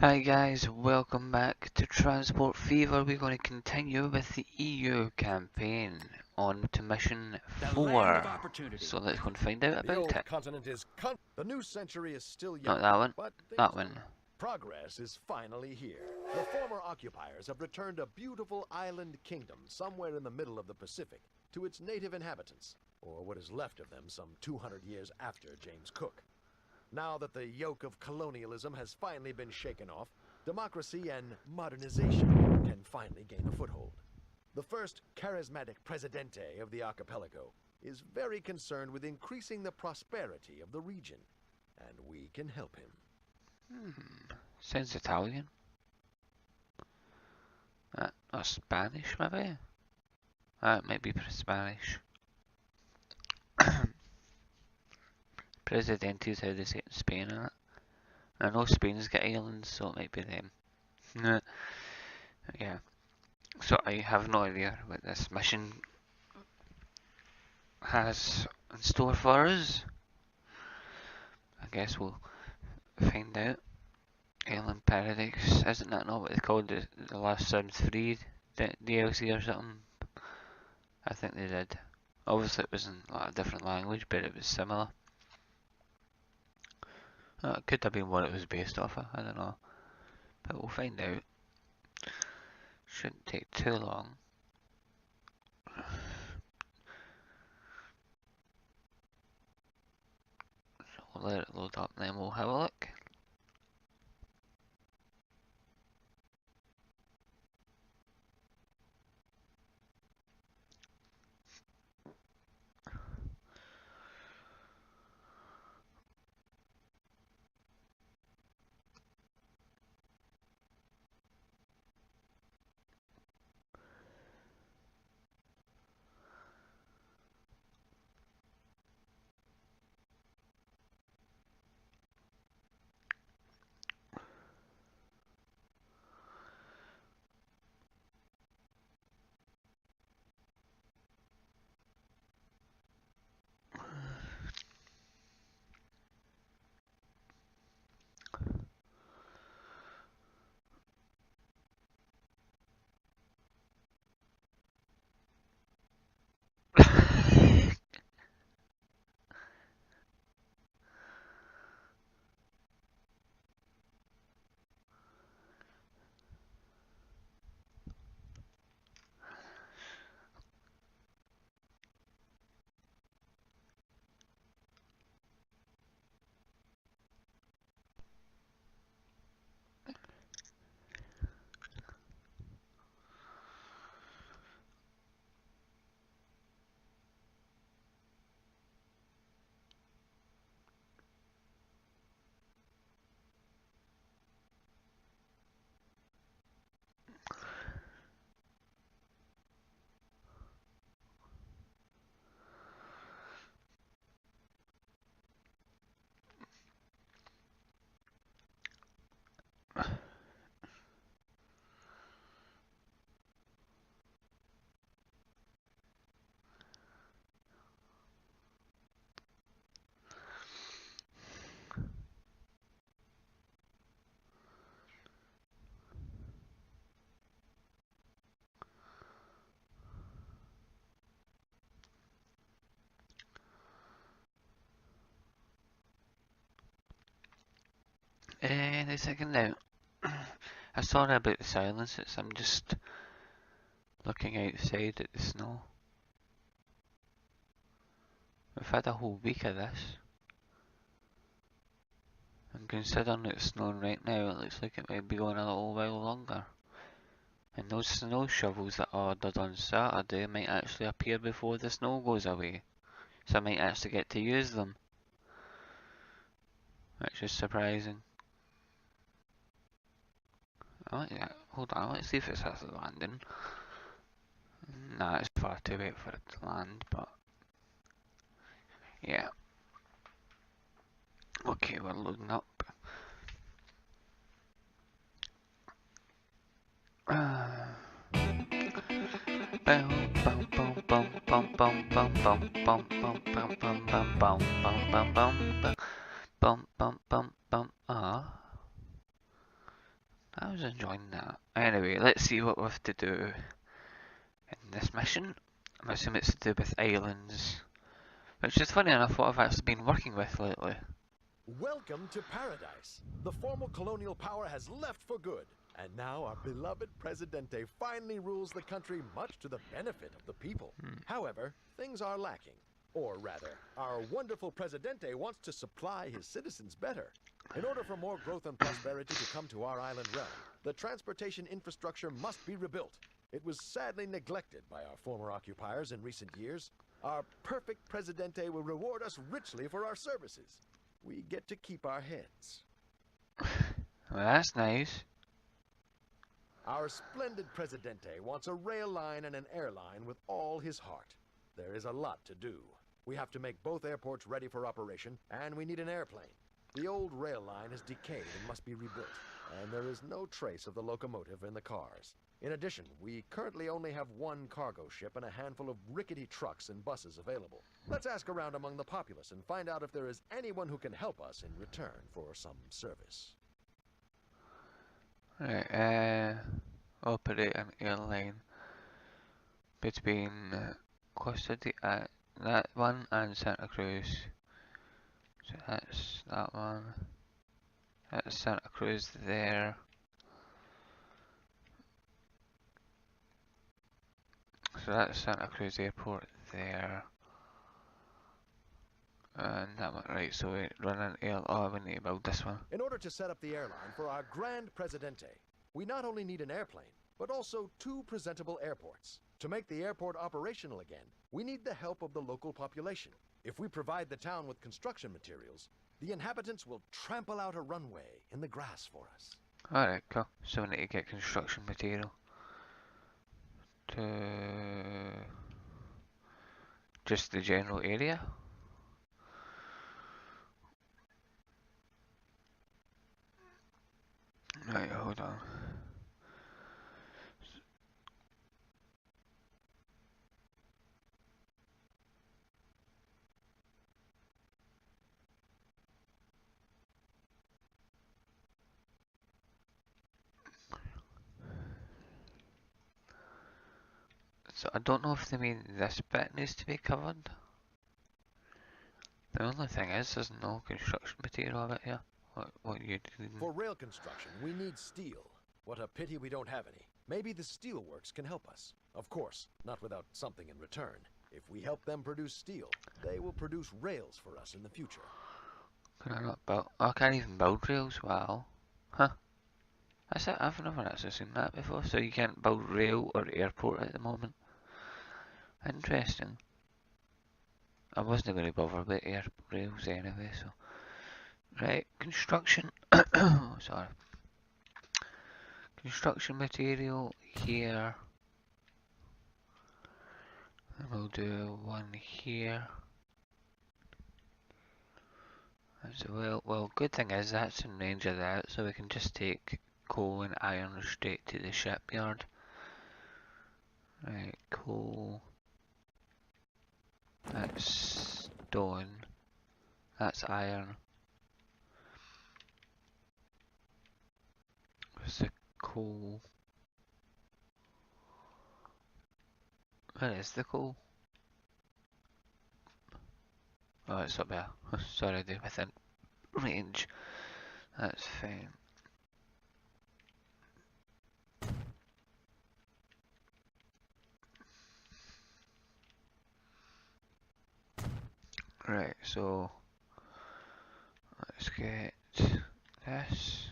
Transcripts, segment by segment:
Hi guys, welcome back to Transport Fever. We're going to continue with the EU campaign on to mission The land of 4. opportunity. So let's go and find out The about old it. continent is the new century is still Not young, that one, but that one. progress is finally here. The former occupiers have returned a beautiful island kingdom somewhere in the middle of the Pacific to its native inhabitants, or what is left of them some 200 years after James Cook. Now that the yoke of colonialism has finally been shaken off, democracy and modernization can finally gain a foothold. The first charismatic presidente of the archipelago is very concerned with increasing the prosperity of the region, and we can help him. Sounds Italian. Or Spanish maybe? It might be Spanish. Presidente is how they say it in Spain, isn't it? I know Spain's got islands, so it might be them. Yeah. So I have no idea what this mission has in store for us. I guess we'll find out. Alien Paradise, isn't that not what they called the last Sims 3 DLC or something? I think they did. Obviously it was in like a different language, but it was similar. It could have been what it was based off of, I don't know. But we'll find out. Shouldn't take too long. So we'll let it load up and then we'll have a look. Any second now. I'm sorry about the silences, I'm just looking outside at the snow. We've had a whole week of this. And considering it's snowing right now, it looks like it might be going a little while longer. And those snow shovels that I ordered on Saturday might actually appear before the snow goes away. So I might actually get to use them. Which is surprising. Oh yeah, hold on, let's see if it's actually landing. Nah, it's far too late for it to land, but... yeah. Okay, we're loading up. Ah. was enjoying that. Anyway, let's see what we have to do in this mission. I'm assuming it's to do with islands, which is funny enough what I've actually been working with lately. Welcome to paradise. The former colonial power has left for good. And now our beloved Presidente finally rules the country, much to the benefit of the people. However, things are lacking. Or rather, our wonderful Presidente wants to supply his citizens better. In order for more growth and prosperity to come to our island realm, the transportation infrastructure must be rebuilt. It was sadly neglected by our former occupiers in recent years. Our perfect Presidente will reward us richly for our services. We get to keep our heads. Well, that's nice. Our splendid Presidente wants a rail line and an airline with all his heart. There is a lot to do. We have to make both airports ready for operation, and we need an airplane. The old rail line is decayed and must be rebuilt, and there is no trace of the locomotive in the cars. In addition, we currently only have one cargo ship and a handful of rickety trucks and buses available. Let's ask around among the populace and find out if there is anyone who can help us in return for some service. Right, operate an airline between Costa de that one and Santa Cruz. So that's that one. That's Santa Cruz there. So that's Santa Cruz Airport there. And that one, right, so we run an air. Oh, we need to build this one. In order to set up the airline for our Grand Presidente, we not only need an airplane, but also 2 presentable airports. To make the airport operational again, we need the help of the local population. If we provide the town with construction materials, the inhabitants will trample out a runway in the grass for us. Alright, cool. So we need to get construction material to just the general area. Right, hold on. So I don't know if they mean this bit needs to be covered. The only thing is there's no construction material of it here. What you doing? For rail construction, we need steel. What a pity we don't have any. Maybe the steel works can help us. Of course, not without something in return. If we help them produce steel, they will produce rails for us in the future. Can I not build? I can't even build rails. Wow. Huh. That's it. I've never actually seen that before. So you can't build rail or airport at the moment. Interesting. I wasn't going to bother with air rails anyway, so. Right, construction. Sorry. Construction material here. And we'll do one here. So, well, good thing is that's in range of that, so we can just take coal and iron straight to the shipyard. Right, coal. That's stone. That's iron. Where's the coal? Where is the coal? Oh, it's up there. Sorry, they're within range. That's fine. Right, so let's get this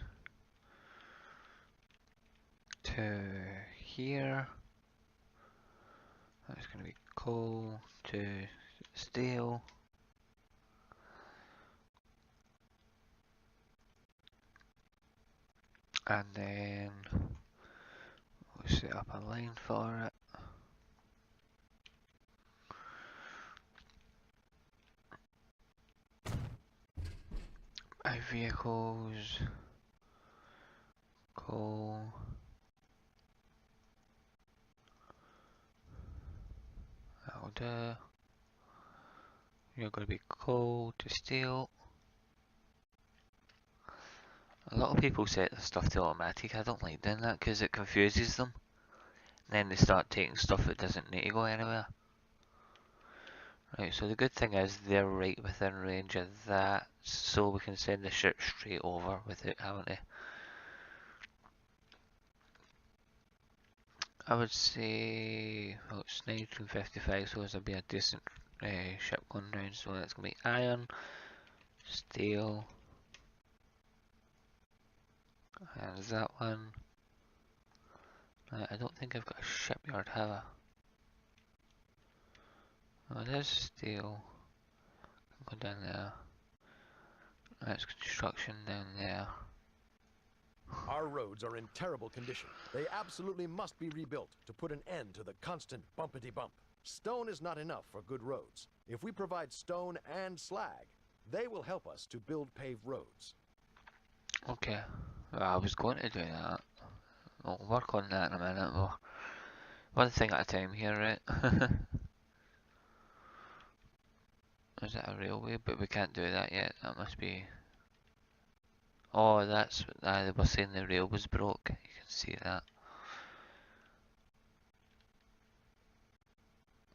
to here. That's going to be coal to steel. And then we'll set up a line for it. Vehicles, coal, that'll do. You're going to be coal to steel. A lot of people set their stuff to automatic. I don't like doing that because it confuses them. Then they start taking stuff that doesn't need to go anywhere. Right, so the good thing is they're right within range of that, so we can send the ship straight over without having to. I would say, well, it's 1955, so this would be a decent ship going round. So that's going to be iron, steel, and there's that one. I don't think I've got a shipyard, have I? Oh, there's steel. Go down there. That's construction down there. Our roads are in terrible condition. They absolutely must be rebuilt to put an end to the constant bumpity-bump. Stone is not enough for good roads. If we provide stone and slag, they will help us to build paved roads. Okay. Well, I was going to do that. I'll work on that in a minute. Well, one thing at a time here, right? Is it a railway? But we can't do that yet. That must be... Oh, that's... they were saying the rail was broke. You can see that.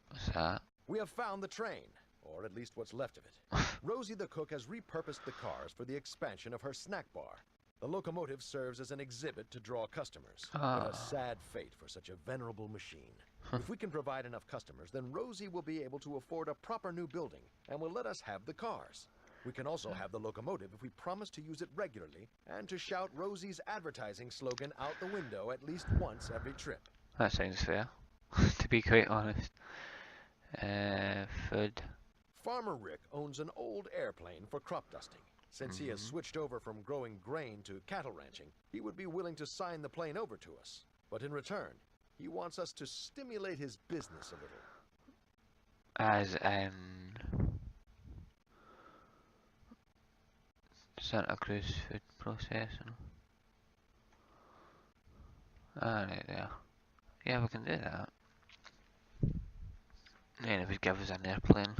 What's that? We have found the train, or at least what's left of it. Rosie the cook has repurposed the cars for the expansion of her snack bar. The locomotive serves as an exhibit to draw customers. What a sad fate for such a venerable machine. If we can provide enough customers, then Rosie will be able to afford a proper new building and will let us have the cars. We can also have the locomotive if we promise to use it regularly and to shout Rosie's advertising slogan out the window at least once every trip. That sounds fair, to be quite honest. Food. Farmer Rick owns an old airplane for crop dusting. Since he has switched over from growing grain to cattle ranching, he would be willing to sign the plane over to us. But in return, he wants us to stimulate his business a little. As in... Santa Cruz food processing. Ah, right there. Yeah, we can do that. And it would give us an airplane.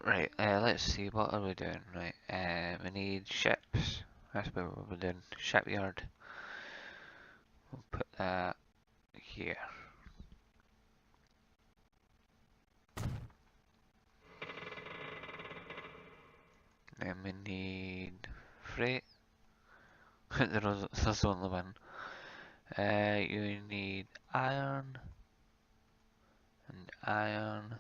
Right, let's see, what are we doing? Right, we need ships. That's what we're doing. Shipyard. We'll put that here. Then we need freight. there's only one. You need iron. And iron.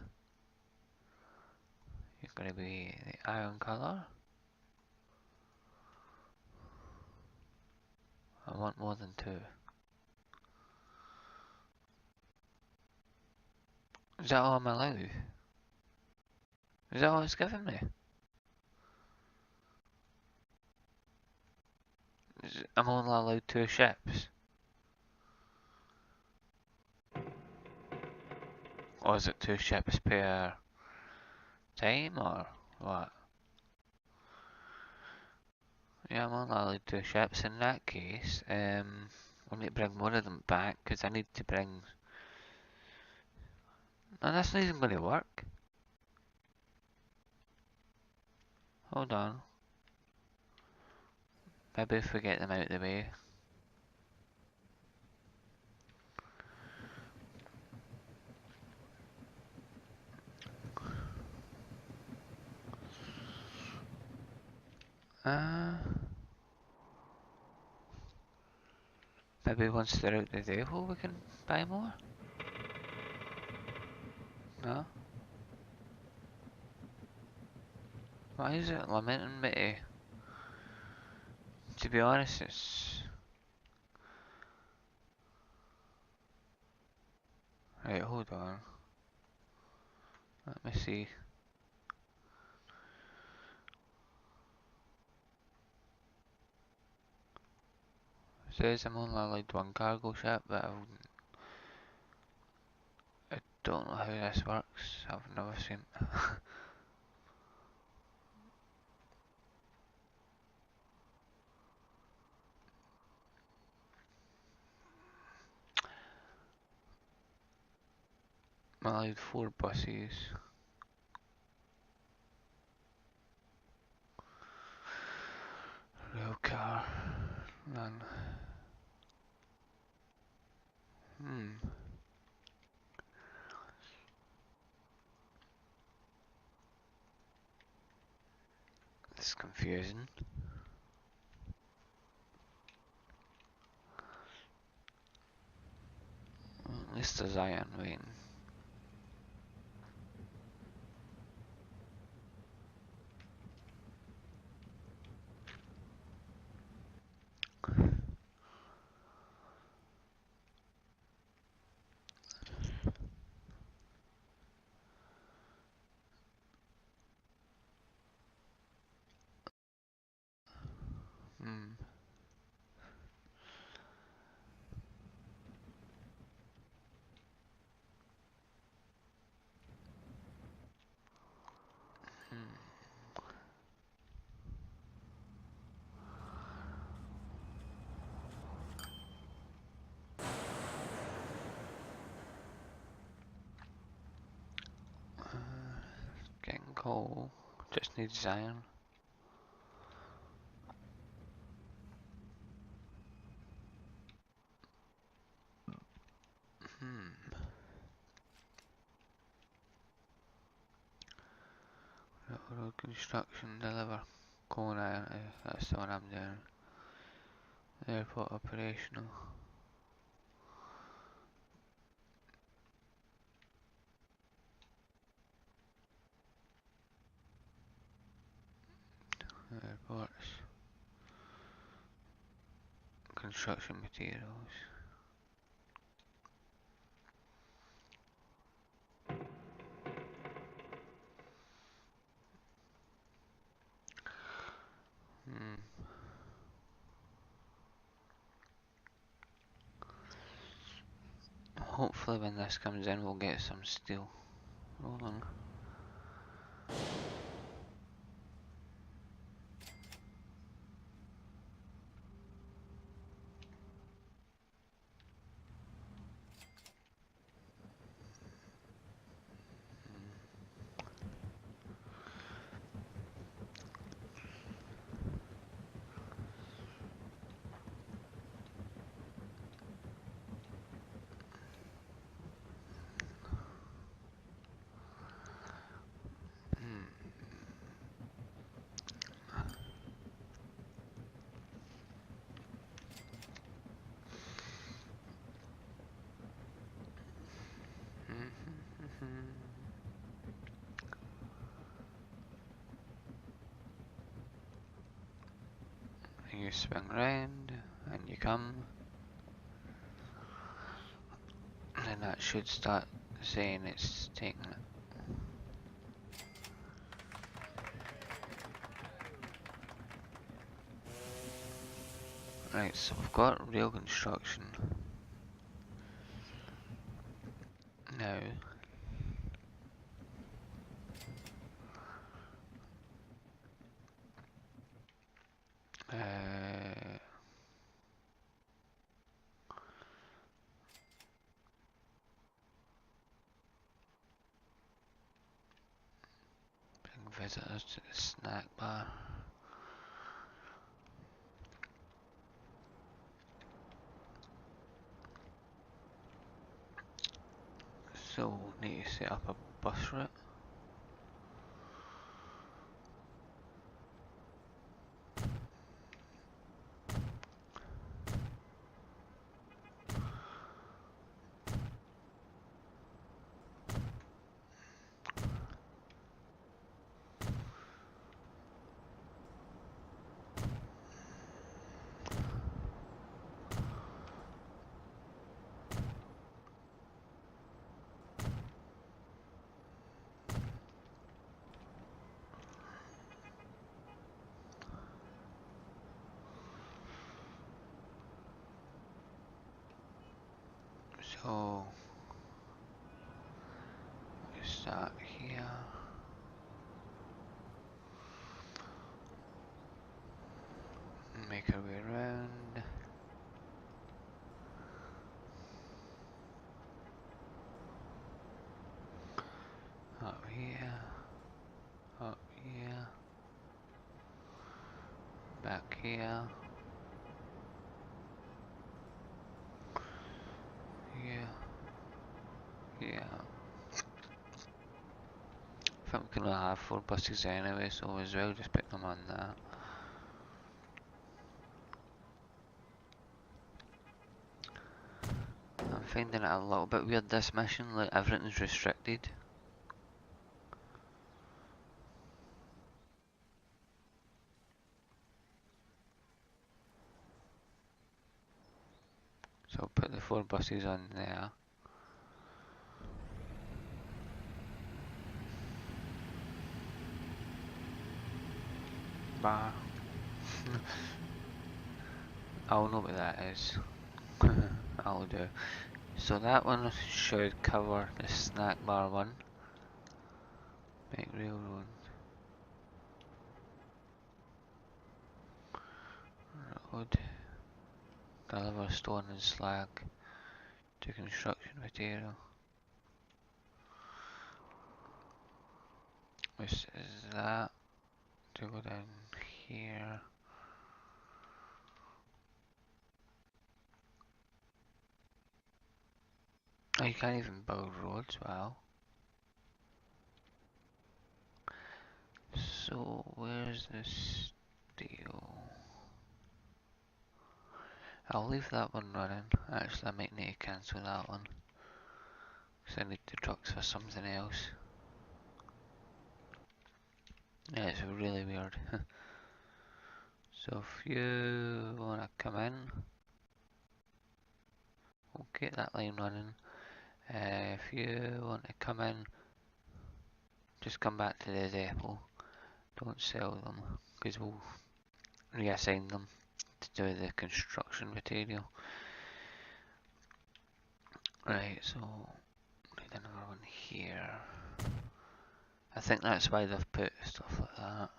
You're gonna be the iron color. I want more than two. Is that all I'm allowed? Is that all it's giving me? I'm only allowed two ships. Or is it two ships per time, or what? Yeah, I'm only allowed two ships in that case. I'll need to bring one of them back, because I need to bring... No, that's not even going to work. Hold on. Maybe if we get them out of the way. Maybe once they're out the depot we can buy more? No? Why is it limiting me to be honest, it's... Right, hold on. Let me see. It says I'm only allowed one cargo ship, but I don't know how this works. I've never seen... I'm allowed 4 buses. It's confusing. Well, at least there's iron waiting. Hmm. Getting coal. Just needs iron. Railroad construction, deliver coal and iron. That's the one I'm doing. Airport operational. Airports. Construction materials. Hopefully when this comes in we'll get some steel rolling. And you swing round and you come, and then that should start saying it's taking it. Right, so we've got rail construction now. Bring visitors to the snack bar. So we'll need to set up a bus route. So we start here. Make our way around. Up here. Up here. Back here. Yeah. Yeah. I think we can only have 4 buses anyway, so as well just put them on that. I'm finding it a little bit weird, this mission, like everything's restricted. So I'll put the 4 buses on there. Bah. I'll know what that is. I'll do. So that one should cover the snack bar one. Make railroad. Road. Deliver stone and slag to construction material. Which is that to go down here. Oh, you can't even build roads, wow. So where's the steel? I'll leave that one running. Actually, I might need to cancel that one, because I need the trucks for something else. Yeah, it's really weird. So if you wanna come in, we'll get that line running. If you want to come in, just come back to the depot. Don't sell them, because we'll reassign them to do the construction material. Right, so need another one here. I think that's why they've put stuff like that.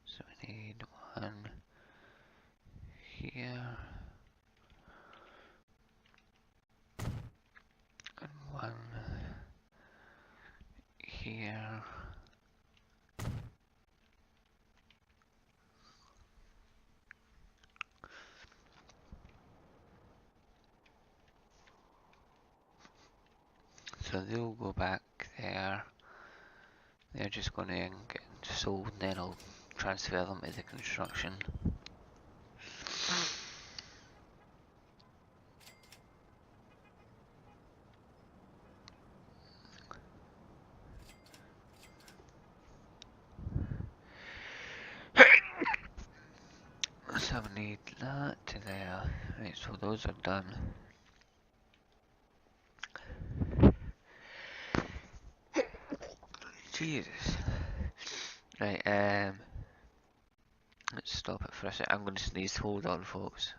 So we need one here and one here. So they'll go back there. They're just going to get sold, and then I'll transfer them to the construction. So we need that to there. Right, so those are done. Jesus. Right, let's stop it for a sec. I'm going to sneeze. Hold on, folks.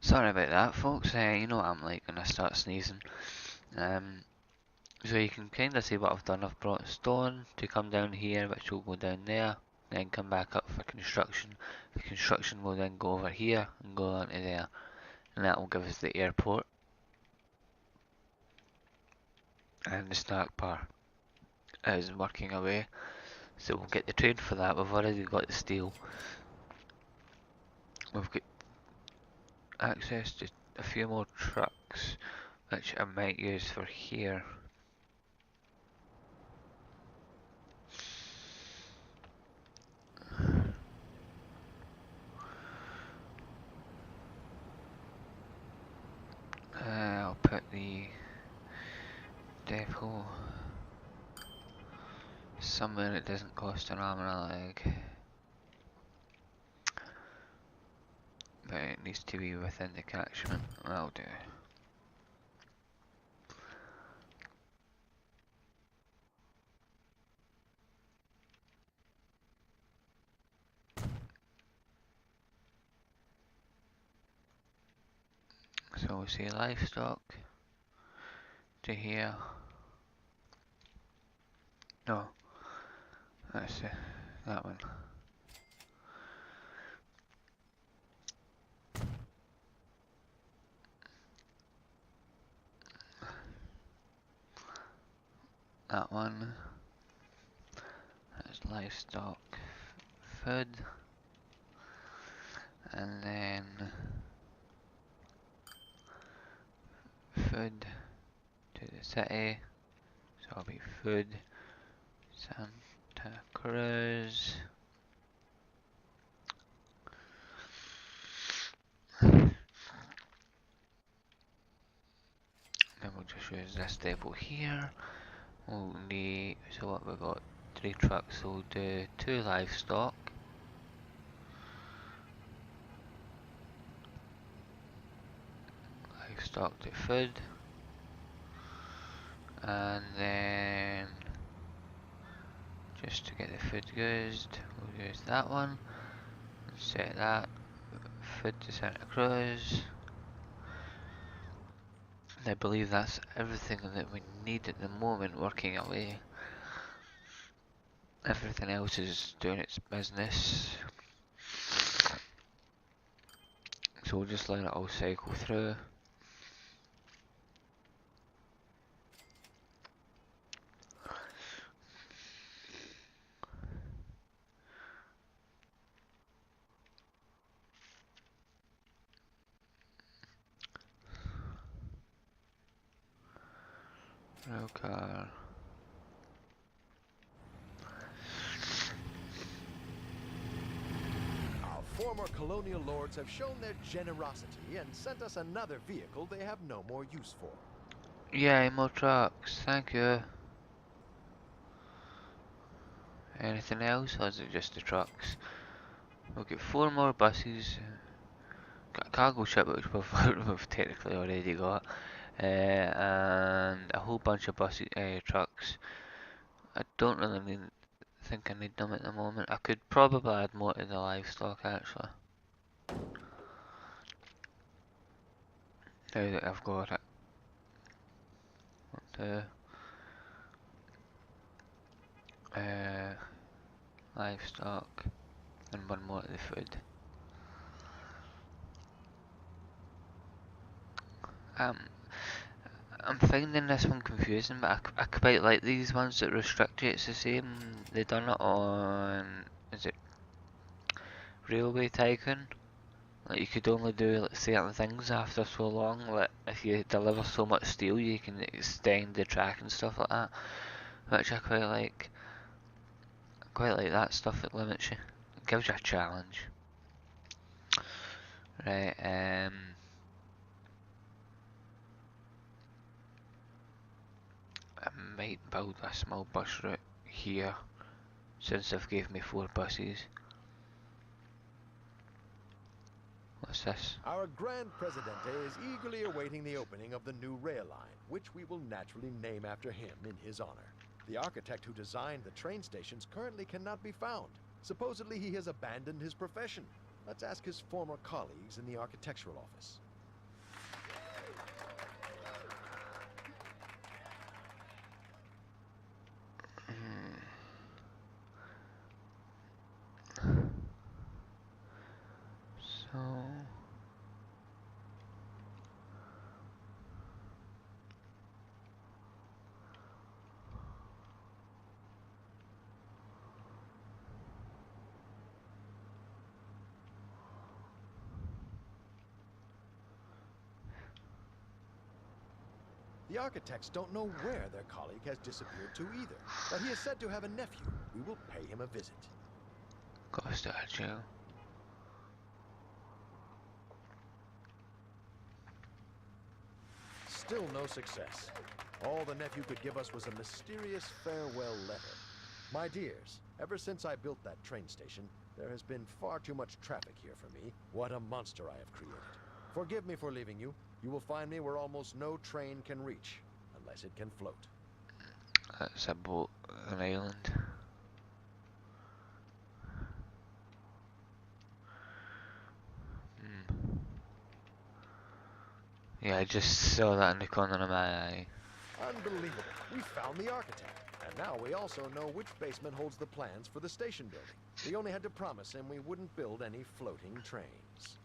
Sorry about that, folks. You know what I'm like when I start sneezing. So you can kind of see what I've done. I've brought stone to come down here, which will go down there, then come back up for construction. The construction will then go over here and go onto there, and that will give us the airport and the snack bar is working away. So we'll get the train for that. We've already got the steel. We've got access to a few more trucks, which I might use for here. I'll put the depot somewhere it doesn't cost an arm and a leg. But it needs to be within the catchment. That'll do. So we'll see livestock to here. No, that's that one. That one. That's livestock, food, and then food to the city. So it'll be food, Santa Cruz. Then we'll just use this depot here. We'll need, so what we've got, 3 trucks, so we'll do 2 livestock. Livestock to food. And then, just to get the food used, we'll use that one. Set that, food to Santa Cruz. And I believe that's everything that we need at the moment working away. Everything else is doing its business. So we'll just let it all cycle through. Rail car. Our former colonial lords have shown their generosity and sent us another vehicle they have no more use for. Yay, more trucks, thank you. Anything else, or is it just the trucks? We'll get 4 more buses. Got a cargo ship, which we've technically already got. And a whole bunch of buses, trucks. I don't really think I need them at the moment. I could probably add more to the livestock actually. Now that I've got it. 1, 2. Livestock. And 1 more to the food. I'm finding this one confusing, but I quite like these ones that restrict you. It's the same, they done it on, is it Railway Tycoon? Like you could only do like certain things after so long, like if you deliver so much steel you can extend the track and stuff like that, which I quite like. I quite like that stuff that limits you. It gives you a challenge. Right, I might build a small bus route here, since they've gave me 4 buses. What's this? Our Grand Presidente is eagerly awaiting the opening of the new rail line, which we will naturally name after him in his honor. The architect who designed the train stations currently cannot be found. Supposedly he has abandoned his profession. Let's ask his former colleagues in the architectural office. The architects don't know where their colleague has disappeared to either, but he is said to have a nephew. We will pay him a visit. Goes to a jail. Still no success. All the nephew could give us was a mysterious farewell letter. My dears, ever since I built that train station, there has been far too much traffic here for me. What a monster I have created. Forgive me for leaving you. You will find me where almost no train can reach, unless it can float. That's a boat, an island. Yeah, I just saw that in the corner of my eye. Unbelievable. We found the architect. And now we also know which basement holds the plans for the station building. We only had to promise him we wouldn't build any floating trains.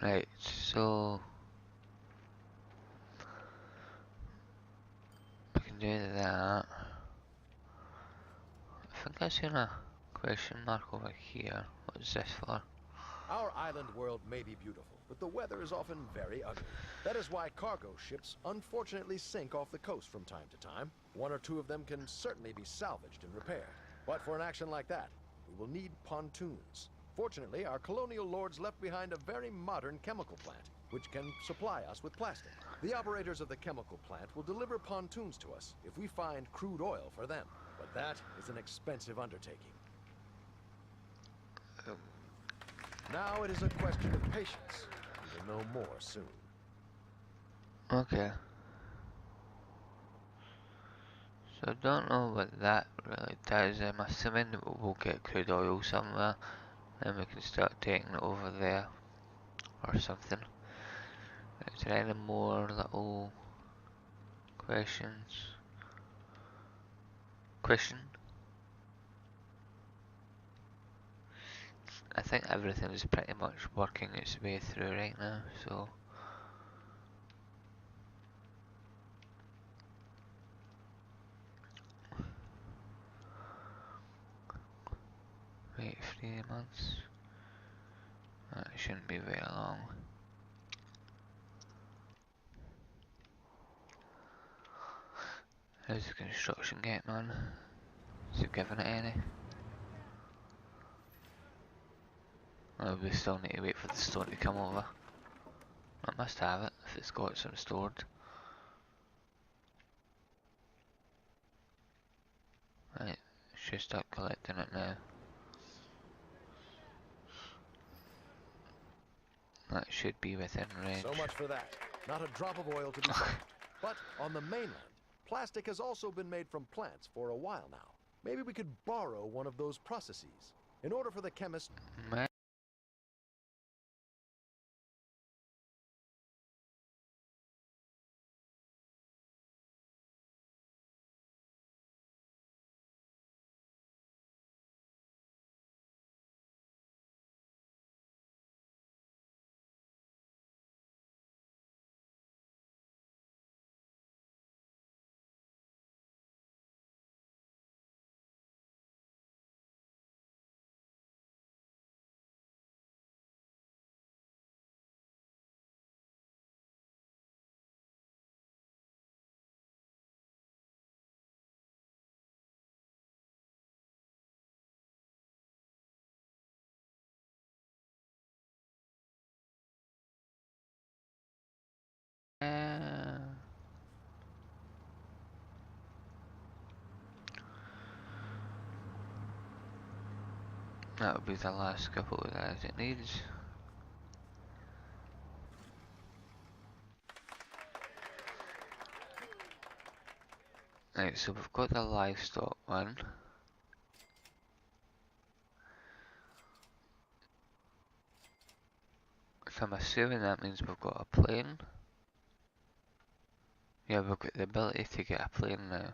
Right, so we can do that. I think I seen a question mark over here. What is this for? Our island world may be beautiful, but the weather is often very ugly. That is why cargo ships unfortunately sink off the coast from time to time. One or two of them can certainly be salvaged and repaired. But for an action like that, we will need pontoons. Fortunately, our colonial lords left behind a very modern chemical plant, which can supply us with plastic. The operators of the chemical plant will deliver pontoons to us if we find crude oil for them. But that is an expensive undertaking. Now it is a question of patience. We will know more soon. Okay. So I don't know what that really does. I'm assuming that we'll get crude oil somewhere and we can start taking it over there or something. Is there any more little questions? Question? I think everything is pretty much working its way through right now, so wait 3 months. That shouldn't be very long. How's the construction getting on? Is it giving it any? Oh, we still need to wait for the stone to come over. I must have it if it's got some stored. Right, should start collecting it now. That should be within range. So much for that. Not a drop of oil to be found. But on the mainland, plastic has also been made from plants for a while now. Maybe we could borrow one of those processes. In order for the chemist... That would be the last couple of guys it needs. Right, so we've got the livestock one. So I'm assuming that means we've got a plane. Yeah, we've got the ability to get a plane now.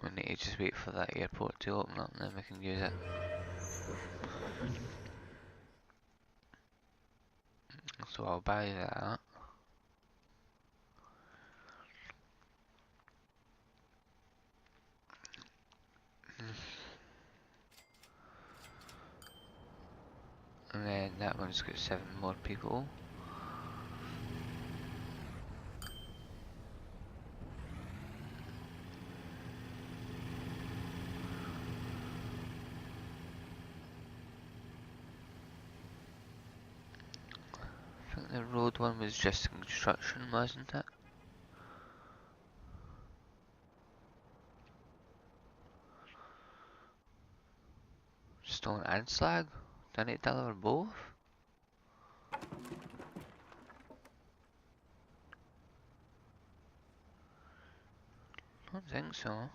We need to just wait for that airport to open up and then we can use it. So I'll buy that. And then that one's one's got 7 more people. I think the road one was just in construction, wasn't it? Stone and slag? Do I need to deliver both? I don't think so.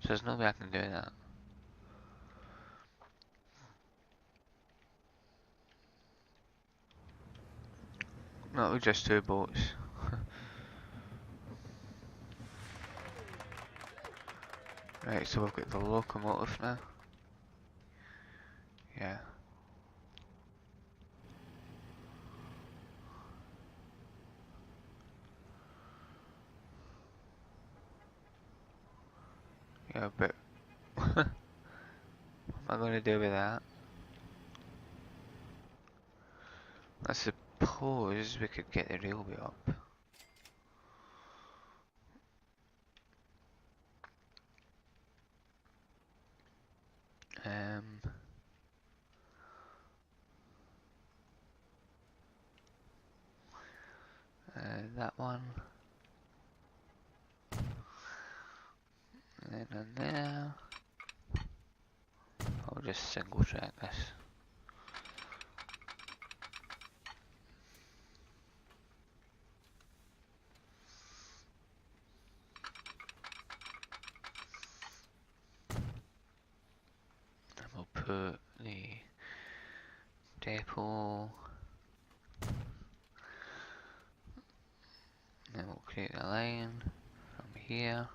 So there's no way I can do that. No, with just 2 boats. Right, so we've got the locomotive now. Yeah. Yeah, but what am I going to do with that? I suppose we could get the railway up. Um, that one. And then on there. I'll just single track this. And we'll put the depot. Then we'll create a line from here.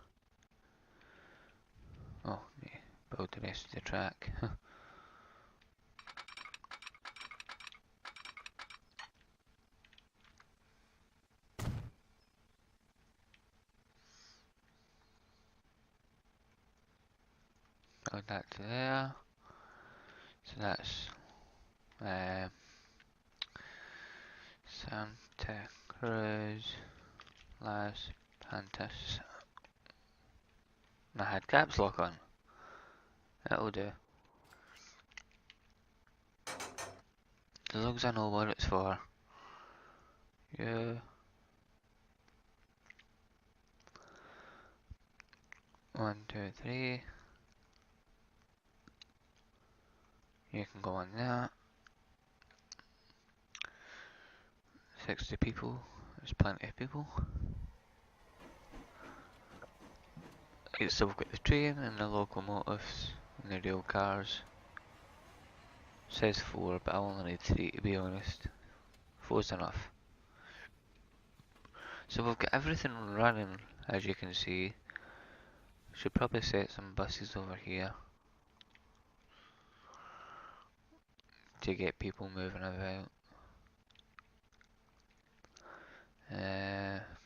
Oh, yeah, build the rest of the track. Build that to there. So that's Santa Cruz, Las Pantas. I had caps lock on. That'll do. As long as I know what it's for. Yeah. 1, 2, 3. You can go on that. 60 people. There's plenty of people. So we've got the train and the locomotives and the rail cars. Says 4, but I only need 3 to be honest. 4's enough. So we've got everything running, as you can see. Should probably set some buses over here to get people moving about.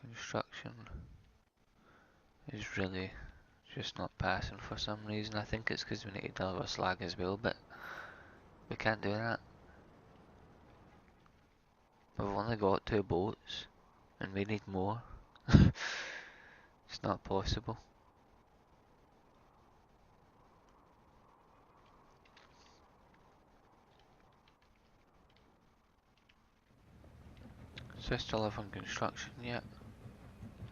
Construction is really just not passing for some reason. I think it's because we need to deliver slag as well, but we can't do that. We've only got 2 boats and we need more. It's not possible. So I still have on construction yet.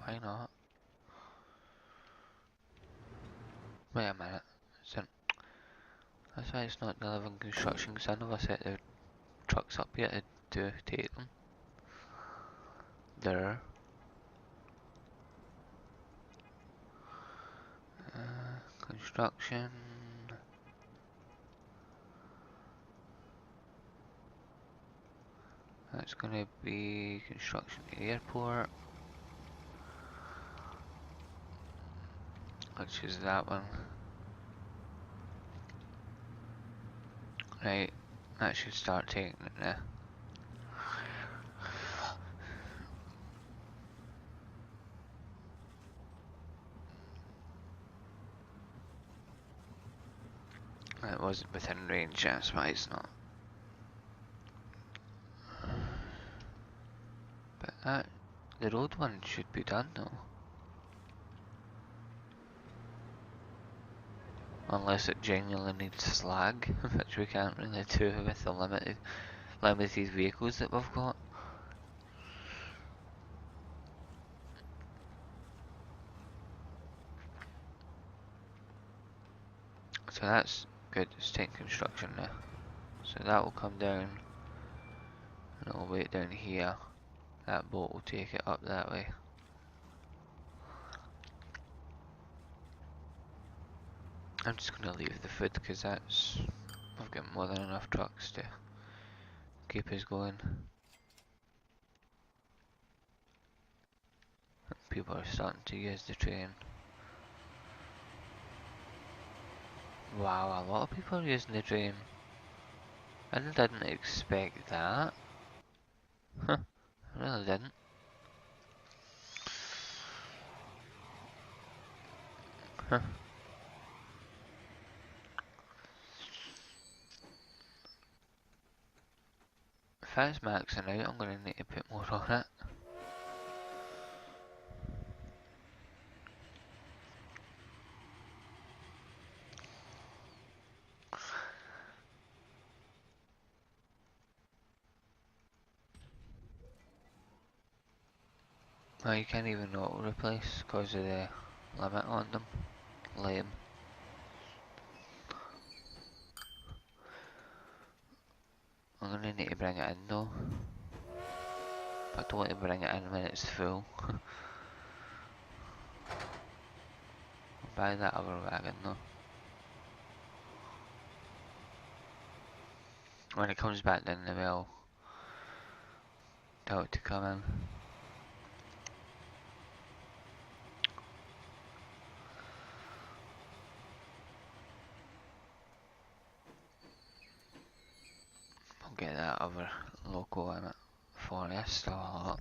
Why not? Wait a minute. That's why it's not delivering construction, because I never set the trucks up yet to take them. There. Construction. That's gonna be construction at the airport. Let's use that one. Right, that should start taking it now. wasn't within range, that's why it's not. But the road one should be done though. Unless it genuinely needs slag, which we can't really do with the limited vehicles that we've got. So that's good, it's taking construction now. So that will come down, and it'll wait down here. That boat will take it up that way. I'm just gonna leave the food because I've got more than enough trucks to keep us going. People are starting to use the train. Wow, a lot of people are using the train. I didn't expect that. Huh, I really didn't. Huh. If that's maxing out, I'm gonna need to put more on it. Well, you can't even auto replace because of the limit on them. Lame. I'm gonna need to bring it in though. But I don't want to bring it in when it's full. I'll buy that other wagon though. When it comes back then they will tell it to come in. I'll get that other local in it. Forest or lot.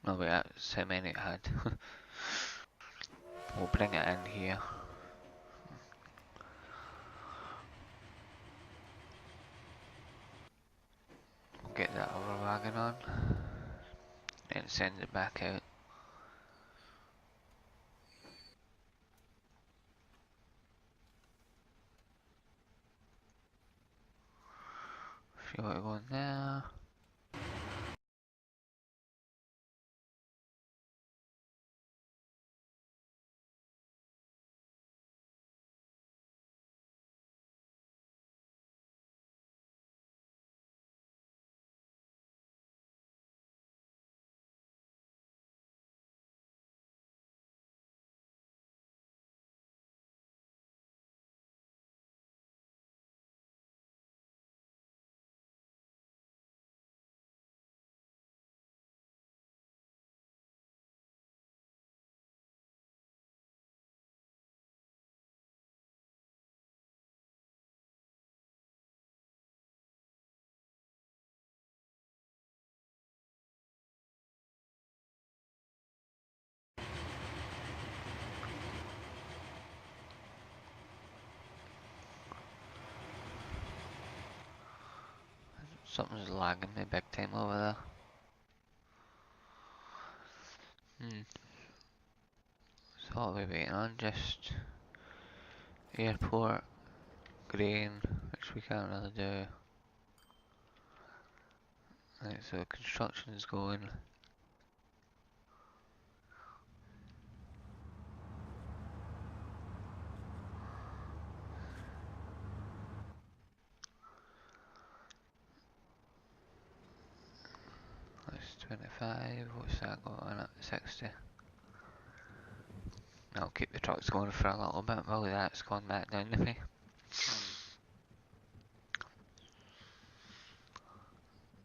No wait, that's how many it had. We'll bring it in here. We'll get that other wagon on. And send it back out. If you want to go in there. Something's lagging me big time over there. So what are we waiting on? Just airport, grain, which we can't really do. Right, so construction's going. That's 25, what's that going at? 60. I'll keep the trucks going for a little bit while that's gone back down to me.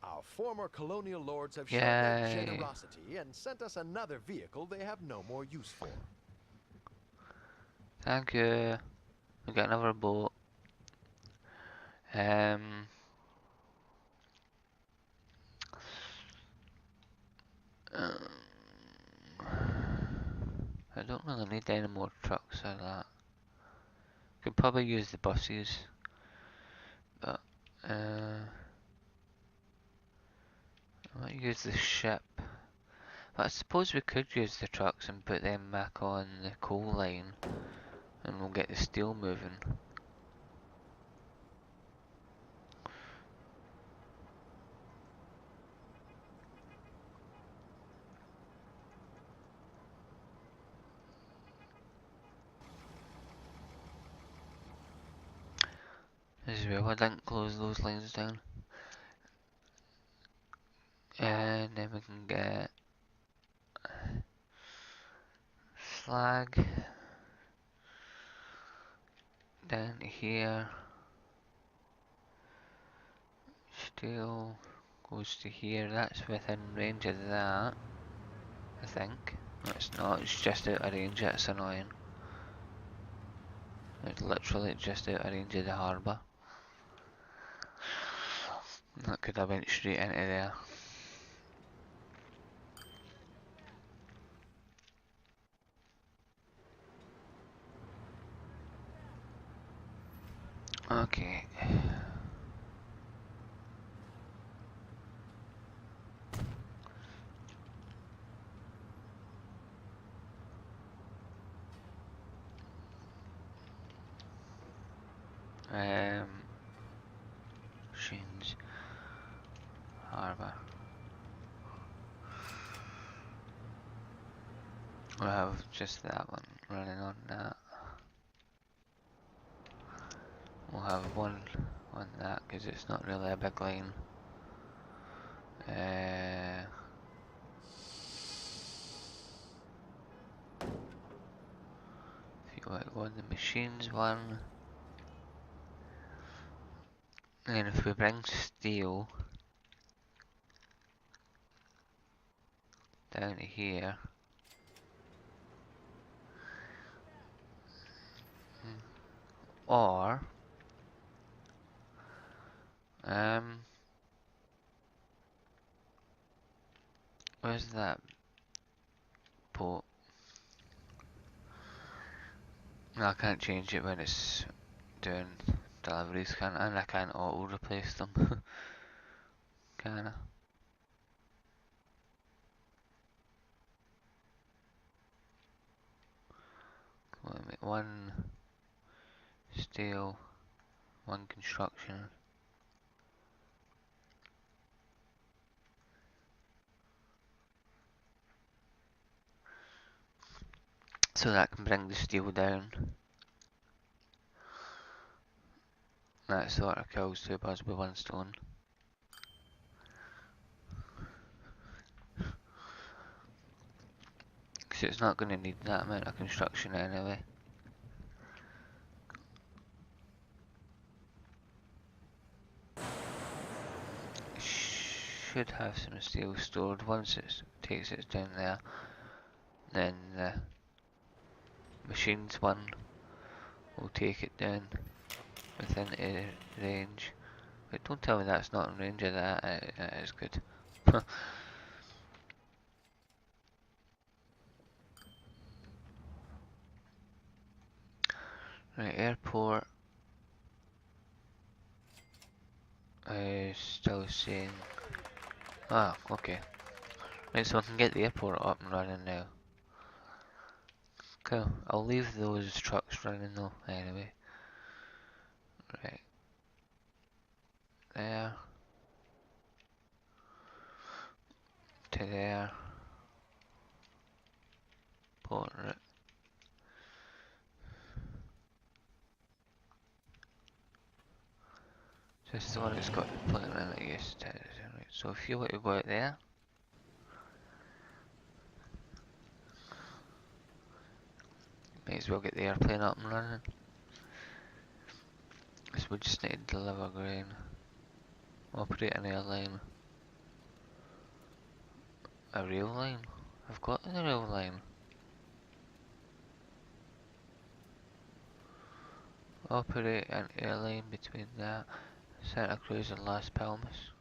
Our former colonial lords have shown Yay. their generosity and sent us another vehicle they have no more use for. Thank you. We got another boat. Um, I don't really need any more trucks like that. Could probably use the buses, but I might use the ship. But I suppose we could use the trucks and put them back on the coal line, and we'll get the steel moving. As well, I didn't close those lines down. And then we can get slag down to here. Steel goes to here. That's within range of that, I think. No, it's not. It's just out of range. That's annoying. It's literally just out of range of the harbour. That could have went straight into there. Okay. Machines. Harbour. We'll have just that one running on that. We'll have one on that because it's not really a big line. If you want to go on the machines one, and if we bring steel down to here, or where's that boat? No, I can't change it when it's doing deliveries, can I? And I can't auto replace them. Can I? Come on, make one steel, one construction. So that can bring the steel down. That sort of kills two birds with one stone. Because it's not going to need that amount of construction anyway. Should have some steel stored. Once it takes it down there, then the machines one will take it down within range. But don't tell me that's not in range of that. It is good. Right, airport is still saying. Ah, okay. Right, so I can get the airport up and running now. Cool. I'll leave those trucks running though, anyway. Right. There. To there. Portrait. Just the one that's got the plane in it, yes. Right, so if you want to go out there. Might as well get the airplane up and running. So we just need to deliver grain. Operate an airline. A rail line? I've got the rail line. Operate an airline between that Santa Cruz and Las Palmas.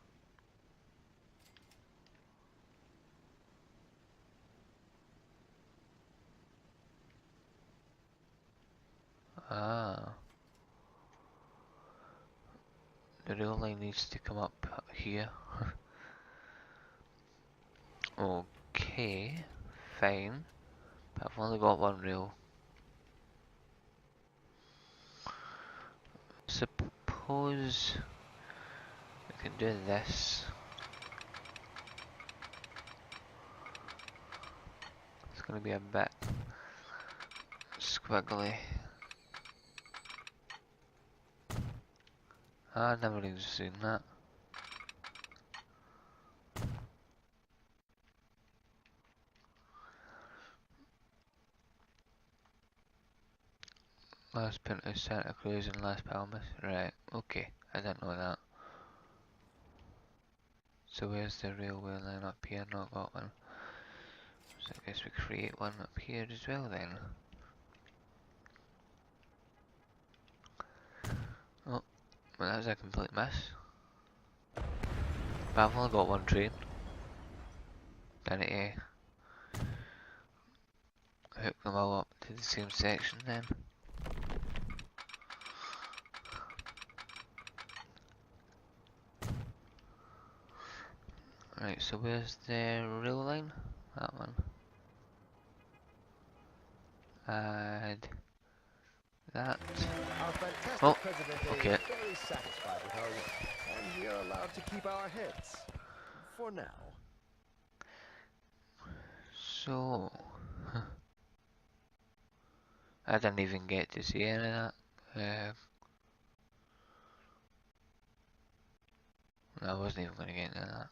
Ah. the rail line needs to come up here. Okay, fine. But I've only got one rail. Suppose we can do this. It's gonna be a bit squiggly. I've never even seen that. Last Pint of Santa Cruz and Las Palmas. Right, okay. I didn't know that. So where's the railway line up here? Not got one. So I guess we create one up here as well then. Oh, well that was a complete miss. But I've only got one train. I need to hook them all up to the same section then. Right, so where's the rail line? That one. Add that. Our fantastic Oh, Presidente okay. is very satisfied with our work, and we are allowed to keep our heads. For now. So, I didn't even get to see any of that. I wasn't even going to get into that.